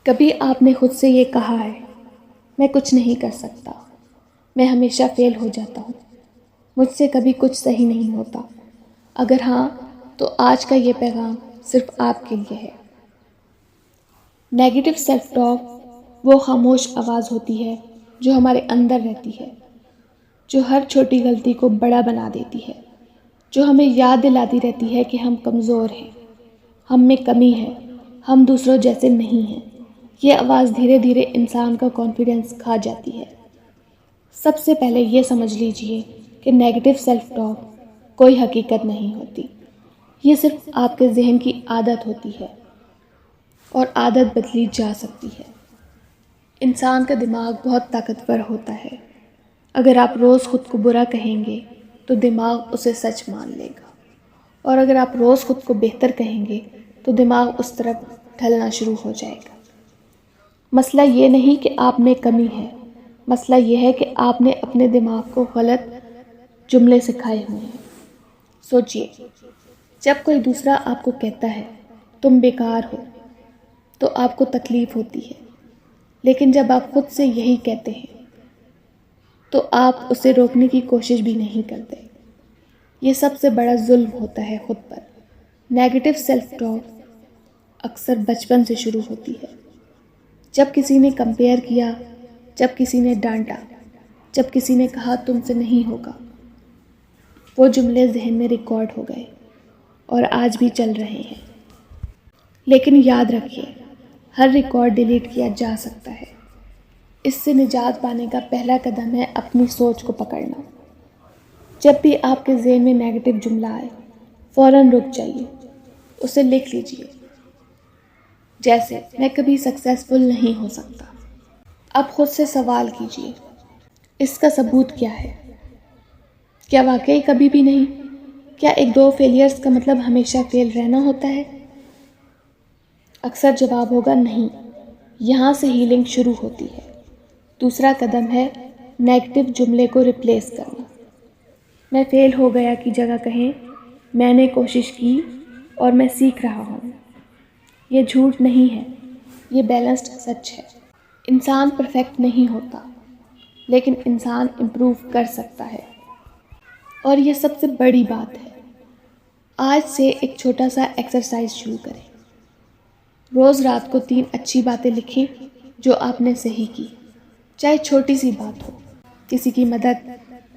کبھی آپ نے خود سے یہ کہا ہے میں کچھ نہیں کر سکتا، میں ہمیشہ فیل ہو جاتا ہوں، مجھ سے کبھی کچھ صحیح نہیں ہوتا؟ اگر ہاں تو آج کا یہ پیغام صرف آپ کے لیے ہے۔ نیگیٹو سیلف ٹاک وہ خاموش آواز ہوتی ہے جو ہمارے اندر رہتی ہے، جو ہر چھوٹی غلطی کو بڑا بنا دیتی ہے، جو ہمیں یاد دلاتی رہتی ہے کہ ہم کمزور ہیں، ہم میں کمی ہے، ہم دوسروں جیسے نہیں ہیں۔ یہ آواز دھیرے دھیرے انسان کا کانفیڈنس کھا جاتی ہے۔ سب سے پہلے یہ سمجھ لیجئے کہ نیگیٹو سیلف ٹاک کوئی حقیقت نہیں ہوتی، یہ صرف آپ کے ذہن کی عادت ہوتی ہے، اور عادت بدلی جا سکتی ہے۔ انسان کا دماغ بہت طاقتور ہوتا ہے۔ اگر آپ روز خود کو برا کہیں گے تو دماغ اسے سچ مان لے گا، اور اگر آپ روز خود کو بہتر کہیں گے تو دماغ اس طرف ڈھلنا شروع ہو جائے گا۔ مسئلہ یہ نہیں کہ آپ میں کمی ہے، مسئلہ یہ ہے کہ آپ نے اپنے دماغ کو غلط جملے سکھائے ہوئے ہیں۔ سوچئے، جب کوئی دوسرا آپ کو کہتا ہے تم بیکار ہو تو آپ کو تکلیف ہوتی ہے، لیکن جب آپ خود سے یہی کہتے ہیں تو آپ اسے روکنے کی کوشش بھی نہیں کرتے۔ یہ سب سے بڑا ظلم ہوتا ہے خود پر۔ نیگیٹو سیلف ٹاک اکثر بچپن سے شروع ہوتی ہے، جب کسی نے کمپیئر کیا، جب کسی نے ڈانٹا، جب کسی نے کہا تم سے نہیں ہوگا۔ وہ جملے ذہن میں ریکارڈ ہو گئے اور آج بھی چل رہے ہیں۔ لیکن یاد رکھیے، ہر ریکارڈ ڈیلیٹ کیا جا سکتا ہے۔ اس سے نجات پانے کا پہلا قدم ہے اپنی سوچ کو پکڑنا۔ جب بھی آپ کے ذہن میں نیگیٹو جملہ آئے، فوراً رک جائیے، اسے لکھ لیجئے۔ جیسے میں کبھی سکسیسفل نہیں ہو سکتا۔ اب خود سے سوال کیجئے، اس کا ثبوت کیا ہے؟ کیا واقعی کبھی بھی نہیں؟ کیا ایک دو فیلیئرز کا مطلب ہمیشہ فیل رہنا ہوتا ہے؟ اکثر جواب ہوگا نہیں۔ یہاں سے ہیلنگ شروع ہوتی ہے۔ دوسرا قدم ہے نیگیٹو جملے کو ریپلیس کرنا۔ میں فیل ہو گیا کی جگہ کہیں میں نے کوشش کی اور میں سیکھ رہا ہوں۔ یہ جھوٹ نہیں ہے، یہ بیلنسڈ سچ ہے۔ انسان پرفیکٹ نہیں ہوتا، لیکن انسان امپروو کر سکتا ہے، اور یہ سب سے بڑی بات ہے۔ آج سے ایک چھوٹا سا ایکسرسائز شروع کریں۔ روز رات کو 3 اچھی باتیں لکھیں جو آپ نے صحیح کی، چاہے چھوٹی سی بات ہو، کسی کی مدد،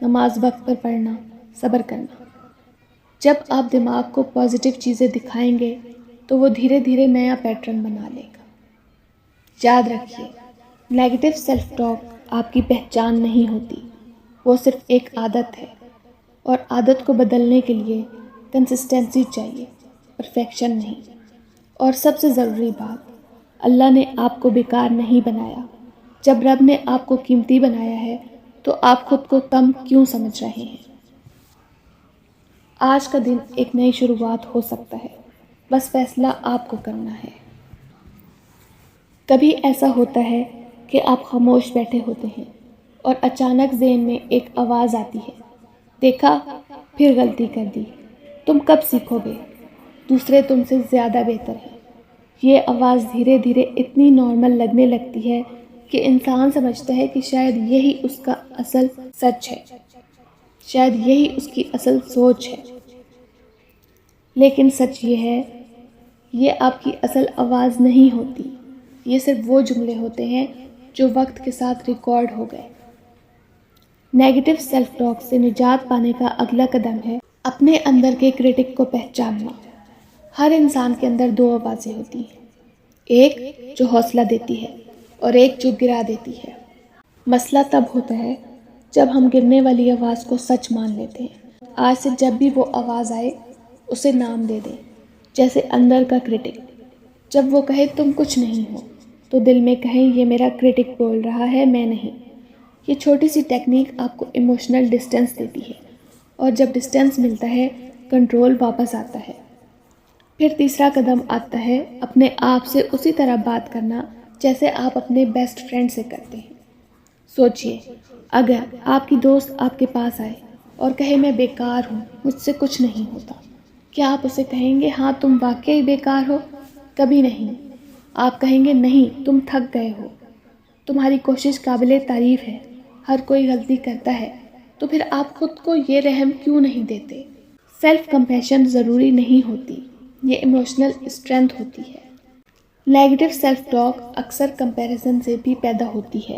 نماز وقت پر پڑھنا، صبر کرنا۔ جب آپ دماغ کو پازیٹیو چیزیں دکھائیں گے تو وہ دھیرے دھیرے نیا پیٹرن بنا لے گا۔ یاد رکھیے، نیگیٹو سیلف ٹاک آپ کی پہچان نہیں ہوتی، وہ صرف ایک عادت ہے، اور عادت کو بدلنے کے لیے کنسسٹنسی چاہیے، پرفیکشن نہیں۔ اور سب سے ضروری بات، اللہ نے آپ کو بیکار نہیں بنایا۔ جب رب نے آپ کو قیمتی بنایا ہے تو آپ خود کو کم کیوں سمجھ رہے ہیں؟ آج کا دن ایک نئی شروعات ہو سکتا ہے، بس فیصلہ آپ کو کرنا ہے۔ کبھی ایسا ہوتا ہے کہ آپ خاموش بیٹھے ہوتے ہیں اور اچانک ذہن میں ایک آواز آتی ہے، دیکھا پھر غلطی کر دی، تم کب سیکھو گے، دوسرے تم سے زیادہ بہتر ہیں۔ یہ آواز دھیرے دھیرے اتنی نارمل لگنے لگتی ہے کہ انسان سمجھتا ہے کہ شاید یہی اس کا اصل سچ ہے، شاید یہی اس کی اصل سوچ ہے۔ لیکن سچ یہ ہے، یہ آپ کی اصل آواز نہیں ہوتی، یہ صرف وہ جملے ہوتے ہیں جو وقت کے ساتھ ریکارڈ ہو گئے۔ نیگیٹو سیلف ٹاک سے نجات پانے کا اگلا قدم ہے اپنے اندر کے کرٹک کو پہچاننا۔ ہر انسان کے اندر 2 آوازیں ہوتی ہیں، ایک جو حوصلہ دیتی ہے اور ایک جو گرا دیتی ہے۔ مسئلہ تب ہوتا ہے جب ہم گرنے والی آواز کو سچ مان لیتے ہیں۔ آج سے جب بھی وہ آواز آئے اسے نام دے دیں، جیسے اندر کا کرٹک۔ جب وہ کہے تم کچھ نہیں ہو تو دل میں کہیں یہ میرا کرٹک بول رہا ہے، میں نہیں۔ یہ چھوٹی سی ٹیکنیک آپ کو ایموشنل ڈسٹینس دیتی ہے، اور جب ڈسٹینس ملتا ہے کنٹرول واپس آتا ہے۔ پھر تیسرا قدم آتا ہے اپنے آپ سے اسی طرح بات کرنا جیسے آپ اپنے بیسٹ فرینڈ سے کرتے ہیں۔ سوچئے، اگر آپ کی دوست آپ کے پاس آئے اور کہے میں بیکار ہوں، مجھ سے کچھ نہیں ہوتا، کیا آپ اسے کہیں گے ہاں تم واقعی بیکار ہو؟ کبھی نہیں۔ آپ کہیں گے نہیں، تم تھک گئے ہو، تمہاری کوشش قابل تعریف ہے، ہر کوئی غلطی کرتا ہے، تو پھر آپ خود کو یہ رحم کیوں نہیں دیتے؟ سیلف کمپیشن ضروری نہیں ہوتی، یہ ایموشنل اسٹرینتھ ہوتی ہے۔ نیگیٹو سیلف ٹاک اکثر کمپیریزن سے بھی پیدا ہوتی ہے۔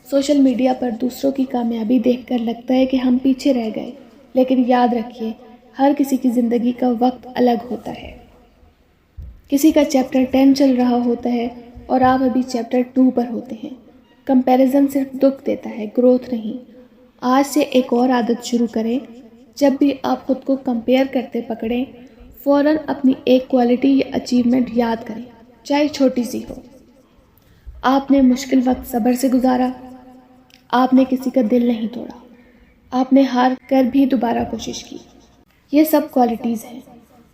سوشل میڈیا پر دوسروں کی کامیابی دیکھ کر لگتا ہے کہ ہم پیچھے رہ گئے، لیکن یاد رکھیے ہر کسی کی زندگی کا وقت الگ ہوتا ہے۔ کسی کا چیپٹر 10 چل رہا ہوتا ہے اور آپ ابھی چیپٹر 2 پر ہوتے ہیں۔ کمپیریزن صرف دکھ دیتا ہے، گروتھ نہیں۔ آج سے ایک اور عادت شروع کریں، جب بھی آپ خود کو کمپیئر کرتے پکڑیں، فوراً اپنی ایک کوالٹی یا اچیومنٹ یاد کریں، چاہے چھوٹی سی ہو۔ آپ نے مشکل وقت صبر سے گزارا، آپ نے کسی کا دل نہیں توڑا، آپ نے ہار کر بھی دوبارہ کوشش کی۔ یہ سب کوالٹیز ہیں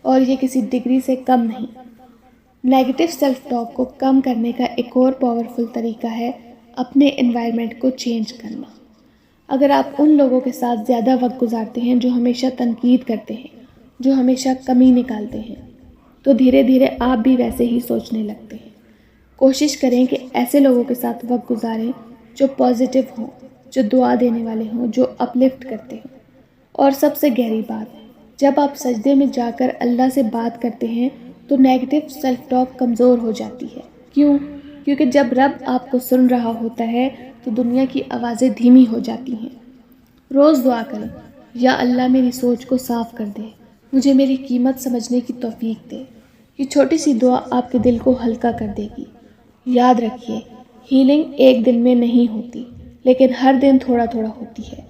اور یہ کسی ڈگری سے کم نہیں۔ نیگیٹو سیلف ٹاک کو کم کرنے کا ایک اور پاورفل طریقہ ہے اپنے انوائرمنٹ کو چینج کرنا۔ اگر آپ ان لوگوں کے ساتھ زیادہ وقت گزارتے ہیں جو ہمیشہ تنقید کرتے ہیں، جو ہمیشہ کمی نکالتے ہیں، تو دھیرے دھیرے آپ بھی ویسے ہی سوچنے لگتے ہیں۔ کوشش کریں کہ ایسے لوگوں کے ساتھ وقت گزاریں جو پازیٹیو ہوں، جو دعا دینے والے ہوں، جو اپلفٹ کرتے ہوں۔ اور سب سے گہری بات، جب آپ سجدے میں جا کر اللہ سے بات کرتے ہیں تو نیگیٹو سیلف ٹاک کمزور ہو جاتی ہے۔ کیوں؟ کیونکہ جب رب آپ کو سن رہا ہوتا ہے تو دنیا کی آوازیں دھیمی ہو جاتی ہیں۔ روز دعا کریں، یا اللہ میری سوچ کو صاف کر دے، مجھے میری قیمت سمجھنے کی توفیق دے۔ یہ چھوٹی سی دعا آپ کے دل کو ہلکا کر دے گی۔ یاد رکھیے، ہیلنگ ایک دن میں نہیں ہوتی، لیکن ہر دن تھوڑا تھوڑا ہوتی ہے،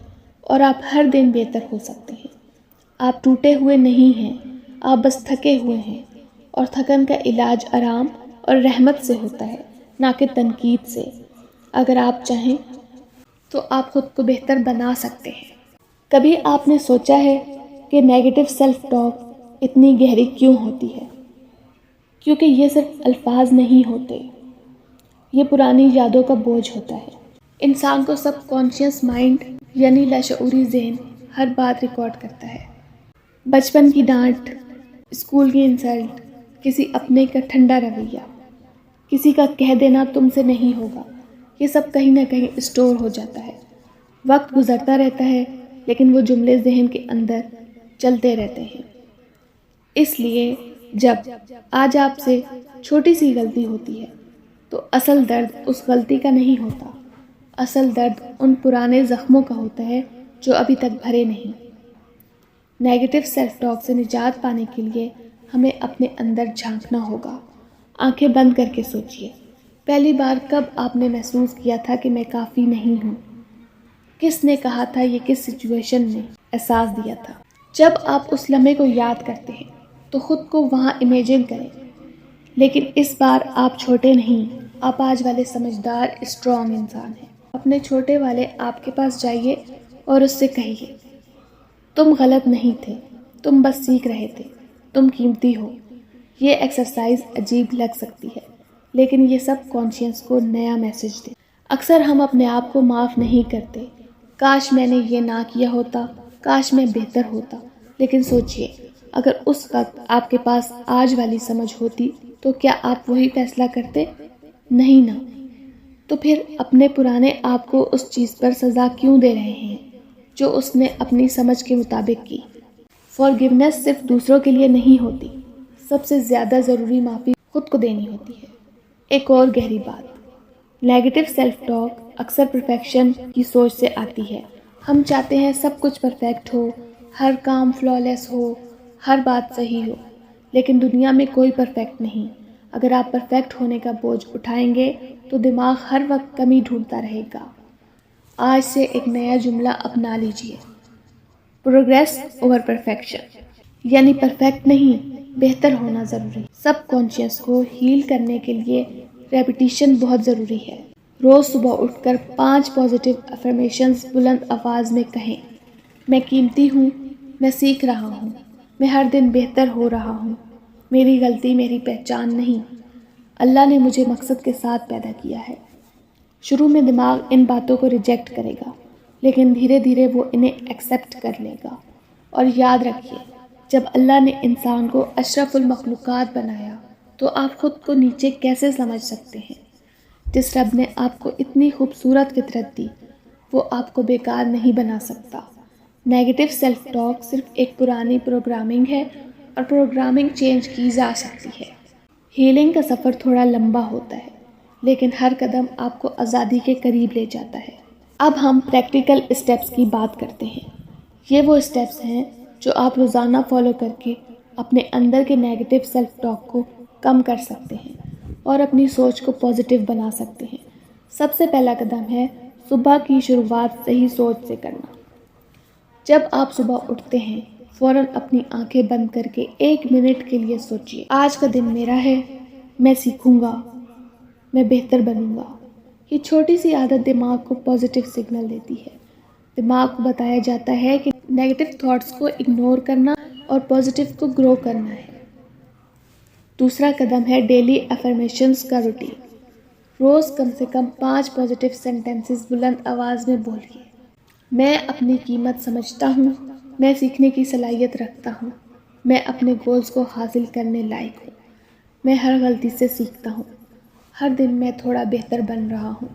اور آپ ہر دن بہتر ہو سکتے ہیں۔ آپ ٹوٹے ہوئے نہیں ہیں، آپ بس تھکے ہوئے ہیں، اور تھکن کا علاج آرام اور رحمت سے ہوتا ہے، نہ کہ تنقید سے۔ اگر آپ چاہیں تو آپ خود کو بہتر بنا سکتے ہیں۔ کبھی آپ نے سوچا ہے کہ نیگیٹو سیلف ٹاک اتنی گہری کیوں ہوتی ہے؟ کیونکہ یہ صرف الفاظ نہیں ہوتے، یہ پرانی یادوں کا بوجھ ہوتا ہے۔ انسان کو سب کانشیس مائنڈ یعنی لاشعوری ذہن ہر بات ریکارڈ کرتا ہے۔ بچپن کی ڈانٹ، اسکول کی انسلٹ، کسی اپنے کا ٹھنڈا رویہ، کسی کا کہہ دینا تم سے نہیں ہوگا، یہ سب کہیں نہ کہیں اسٹور ہو جاتا ہے۔ وقت گزرتا رہتا ہے لیکن وہ جملے ذہن کے اندر چلتے رہتے ہیں۔ اس لیے جب آج آپ سے چھوٹی سی غلطی ہوتی ہے تو اصل درد اس غلطی کا نہیں ہوتا، اصل درد ان پرانے زخموں کا ہوتا ہے جو ابھی تک بھرے نہیں۔ نیگیٹو سیلف ٹاک سے نجات پانے کے لیے ہمیں اپنے اندر جھانکنا ہوگا۔ آنکھیں بند کر کے سوچئے، پہلی بار کب آپ نے محسوس کیا تھا کہ میں کافی نہیں ہوں؟ کس نے کہا تھا، یہ کس سچویشن نے احساس دیا تھا؟ جب آپ اس لمحے کو یاد کرتے ہیں تو خود کو وہاں امیجن کریں، لیکن اس بار آپ چھوٹے نہیں، آپ آج والے سمجھدار اسٹرانگ انسان ہیں۔ اپنے چھوٹے والے آپ کے پاس جائیے اور اس سے کہیے، تم غلط نہیں تھے، تم بس سیکھ رہے تھے، تم قیمتی ہو۔ یہ ایکسرسائز عجیب لگ سکتی ہے، لیکن یہ سب کانشیس کو نیا میسج دے۔ اکثر ہم اپنے آپ کو معاف نہیں کرتے، کاش میں نے یہ نہ کیا ہوتا، کاش میں بہتر ہوتا۔ لیکن سوچئے، اگر اس وقت آپ کے پاس آج والی سمجھ ہوتی تو کیا آپ وہی فیصلہ کرتے؟ نہیں نا۔ تو پھر اپنے پرانے آپ کو اس چیز پر سزا کیوں دے رہے ہیں جو اس نے اپنی سمجھ کے مطابق کی؟ فارگیونیس صرف دوسروں کے لیے نہیں ہوتی، سب سے زیادہ ضروری معافی خود کو دینی ہوتی ہے۔ ایک اور گہری بات، نیگیٹو سیلف ٹاک اکثر پرفیکشن کی سوچ سے آتی ہے۔ ہم چاہتے ہیں سب کچھ پرفیکٹ ہو، ہر کام فلالیس ہو، ہر بات صحیح ہو، لیکن دنیا میں کوئی پرفیکٹ نہیں۔ اگر آپ پرفیکٹ ہونے کا بوجھ اٹھائیں گے تو دماغ ہر وقت کمی ڈھونڈتا رہے گا۔ آج سے ایک نیا جملہ اپنا لیجئے، پروگریس اوور پرفیکشن، یعنی پرفیکٹ نہیں، بہتر ہونا ضروری۔ سب کانشیس کو ہیل کرنے کے لیے ریپیٹیشن بہت ضروری ہے۔ روز صبح اٹھ کر 5 پازیٹیو افرمیشنز بلند آواز میں کہیں، میں قیمتی ہوں، میں سیکھ رہا ہوں، میں ہر دن بہتر ہو رہا ہوں، میری غلطی میری پہچان نہیں، اللہ نے مجھے مقصد کے ساتھ پیدا کیا ہے۔ شروع میں دماغ ان باتوں کو ریجیکٹ کرے گا، لیکن دھیرے دھیرے وہ انہیں ایکسیپٹ کر لے گا۔ اور یاد رکھیے، جب اللہ نے انسان کو اشرف المخلوقات بنایا تو آپ خود کو نیچے کیسے سمجھ سکتے ہیں؟ جس رب نے آپ کو اتنی خوبصورت فطرت دی وہ آپ کو بیکار نہیں بنا سکتا۔ نیگیٹو سیلف ٹاک صرف ایک پرانی پروگرامنگ ہے اور پروگرامنگ چینج کی جا سکتی ہے۔ ہیلنگ کا سفر تھوڑا لمبا ہوتا ہے لیکن ہر قدم آپ کو آزادی کے قریب لے جاتا ہے۔ اب ہم پریکٹیکل اسٹیپس کی بات کرتے ہیں۔ یہ وہ اسٹیپس ہیں جو آپ روزانہ فالو کر کے اپنے اندر کے نیگیٹو سیلف ٹاک کو کم کر سکتے ہیں اور اپنی سوچ کو پازیٹیو بنا سکتے ہیں۔ سب سے پہلا قدم ہے صبح کی شروعات صحیح سوچ سے کرنا۔ جب آپ صبح اٹھتے ہیں فوراً اپنی آنکھیں بند کر کے 1 منٹ کے لیے سوچیے، آج کا دن میرا ہے، میں سیکھوں گا، میں بہتر بنوں گا۔ یہ چھوٹی سی عادت دماغ کو پازیٹیو سگنل دیتی ہے۔ دماغ کو بتایا جاتا ہے کہ نیگیٹو تھاٹس کو اگنور کرنا اور پازیٹیو کو گرو کرنا ہے۔ دوسرا قدم ہے ڈیلی افرمیشنز کا روٹین۔ روز کم سے کم 5 پازیٹیو سینٹینسز بلند آواز میں بولیے۔ میں اپنی قیمت سمجھتا ہوں، میں سیکھنے کی صلاحیت رکھتا ہوں، میں اپنے گولز کو حاصل کرنے لائق ہوں، میں ہر غلطی سے سیکھتا ہوں، ہر دن میں تھوڑا بہتر بن رہا ہوں۔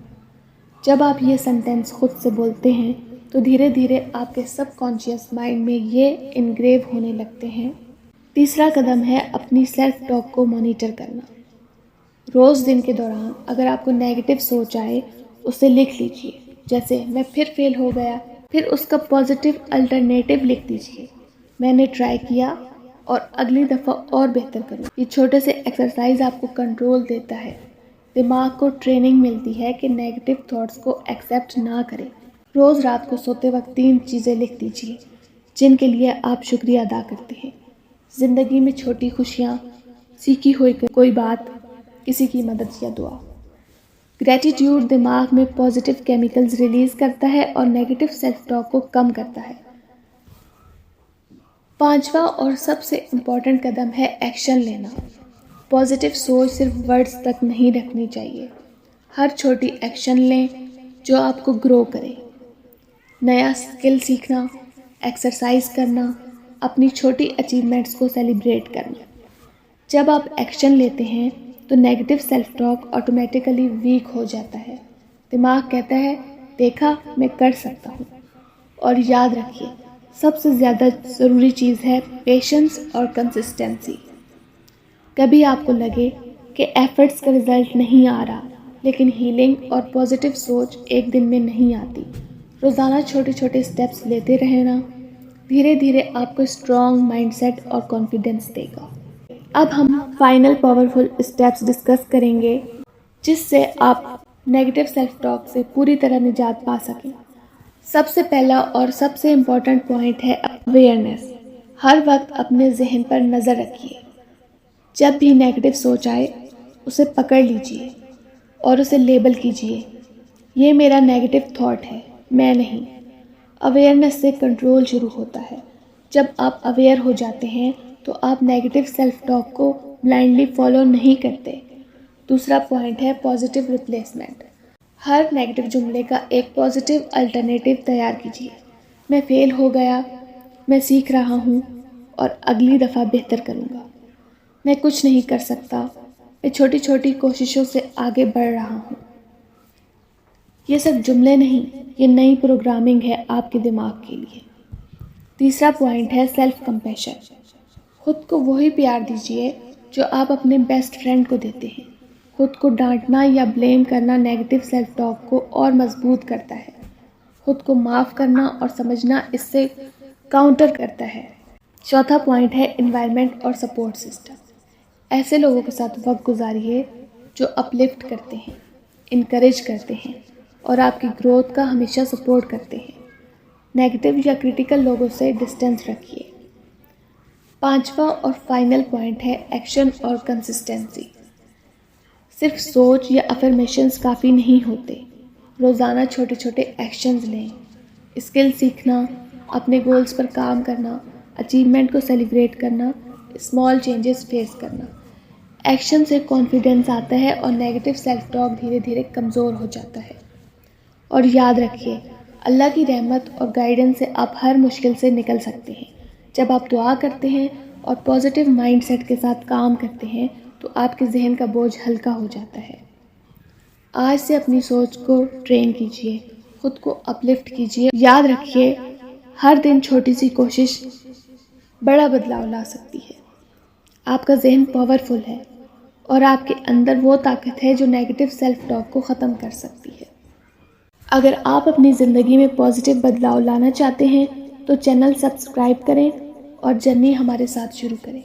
جب آپ یہ سینٹینس خود سے بولتے ہیں تو دھیرے دھیرے آپ کے سب کانشیس مائنڈ میں یہ انگریو ہونے لگتے ہیں۔ تیسرا قدم ہے اپنی سیلف ٹاک کو مانیٹر کرنا۔ روز دن کے دوران اگر آپ کو نیگیٹو سوچ آئے اسے لکھ لیجئے، جیسے میں پھر فیل ہو گیا، پھر اس کا پازیٹیو الٹرنیٹیو لکھ دیجئے، میں نے ٹرائی کیا اور اگلی دفعہ اور بہتر کروں۔ یہ چھوٹے سے ایکسرسائز آپ کو کنٹرول دیتا ہے۔ دماغ کو ٹریننگ ملتی ہے کہ نیگیٹو تھاٹس کو ایکسیپٹ نہ کرے۔ روز رات کو سوتے وقت 3 چیزیں لکھ دیجئے جن کے لیے آپ شکریہ ادا کرتے ہیں۔ زندگی میں چھوٹی خوشیاں، سیکھی ہوئی کوئی بات، کسی کی مدد یا دعا۔ گریٹیٹیوڈ دماغ میں پازیٹیو کیمیکلز ریلیز کرتا ہے اور نیگیٹو سیلف ٹاک کو کم کرتا ہے۔ 5واں اور سب سے امپورٹنٹ قدم ہے ایکشن لینا۔ پازیٹیو سوچ صرف ورڈز تک نہیں رکھنی چاہیے۔ ہر چھوٹی ایکشن لیں جو آپ کو گرو کرے۔ نیا اسکل سیکھنا، ایکسرسائز کرنا، اپنی چھوٹی اچیومنٹس کو سیلیبریٹ کرنا۔ جب آپ ایکشن لیتے ہیں تو negative self talk automatically weak ہو جاتا ہے۔ دماغ کہتا ہے دیکھا میں کر سکتا ہوں۔ اور یاد رکھیے سب سے زیادہ ضروری چیز ہے پیشنس اور کنسسٹنسی۔ کبھی آپ کو لگے کہ ایفرٹس کا رزلٹ نہیں آ رہا، لیکن ہیلنگ اور پازیٹیو سوچ ایک دن میں نہیں آتی۔ روزانہ چھوٹے چھوٹے سٹیپس لیتے رہنا دھیرے دھیرے آپ کو اسٹرانگ مائنڈ سیٹ اور کانفیڈنس دے گا۔ اب ہم فائنل پاورفل اسٹیپس ڈسکس کریں گے جس سے آپ نیگیٹو سیلف ٹاک سے پوری طرح نجات پا سکیں۔ سب سے پہلا اور سب سے امپورٹنٹ پوائنٹ ہے اویئرنیس۔ ہر وقت اپنے ذہن پر نظر رکھیے۔ جب بھی نیگیٹو سوچ آئے اسے پکڑ لیجئے اور اسے لیبل کیجئے، یہ میرا نیگیٹو تھاٹ ہے، میں نہیں۔ اویئرنیس سے کنٹرول شروع ہوتا ہے۔ جب آپ اویئر ہو جاتے ہیں تو آپ نیگیٹو سیلف ٹاک کو بلائنڈلی فالو نہیں کرتے۔ دوسرا پوائنٹ ہے پازیٹیو ریپلیسمنٹ۔ ہر نیگیٹو جملے کا ایک پازیٹیو الٹرنیٹیو تیار کیجیے۔ میں فیل ہو گیا، میں سیکھ رہا ہوں اور اگلی دفعہ بہتر کروں گا۔ میں کچھ نہیں کر سکتا، میں چھوٹی چھوٹی کوششوں سے آگے بڑھ رہا ہوں۔ یہ صرف جملے نہیں، یہ نئی پروگرامنگ ہے آپ کے دماغ کے لیے۔ تیسرا پوائنٹ ہے سیلف کمپیشن۔ خود کو وہی پیار دیجیے جو آپ اپنے بیسٹ فرینڈ کو دیتے ہیں۔ خود کو ڈانٹنا یا بلیم کرنا نیگیٹو سیلف ٹاک کو اور مضبوط کرتا ہے۔ خود کو معاف کرنا اور سمجھنا اس سے کاؤنٹر کرتا ہے۔ چوتھا پوائنٹ ہے انوائرمنٹ اور سپورٹ سسٹم۔ ایسے لوگوں کے ساتھ وقت گزاریے جو اپلفٹ کرتے ہیں، انکریج کرتے ہیں اور آپ کی گروتھ کا ہمیشہ سپورٹ کرتے ہیں۔ نیگیٹو یا کریٹیکل لوگوں سے ڈسٹینس رکھیے۔ 5واں اور فائنل پوائنٹ ہے ایکشن اور کنسسٹنسی۔ صرف سوچ یا افرمیشنز کافی نہیں ہوتے۔ روزانہ چھوٹے چھوٹے ایکشنز لیں۔ اسکل سیکھنا، اپنے گولز پر کام کرنا، اچیومنٹ کو سیلیبریٹ کرنا، اسمال چینجز فیس کرنا۔ ایکشن سے کانفیڈنس آتا ہے اور نیگیٹو سیلف ٹاک دھیرے دھیرے کمزور ہو جاتا ہے۔ اور یاد رکھیے اللہ کی رحمت اور گائیڈنس سے آپ ہر مشکل سے نکل سکتے ہیں۔ جب آپ دعا کرتے ہیں اور پازیٹیو مائنڈ سیٹ کے ساتھ کام کرتے ہیں تو آپ کے ذہن کا بوجھ ہلکا ہو جاتا ہے۔ آج سے اپنی سوچ کو ٹرین کیجیے، خود کو اپلفٹ کیجیے۔ یاد رکھیے، ہر دن چھوٹی سی کوشش بڑا بدلاؤ لا سکتی ہے۔ آپ کا ذہن پاورفل ہے اور آپ کے اندر وہ طاقت ہے جو نیگیٹو سیلف ٹاک کو ختم کر سکتی ہے۔ اگر آپ اپنی زندگی میں پازیٹیو بدلاؤ لانا چاہتے ہیں تو چینل سبسکرائب کریں اور جرنی ہمارے ساتھ شروع کریں۔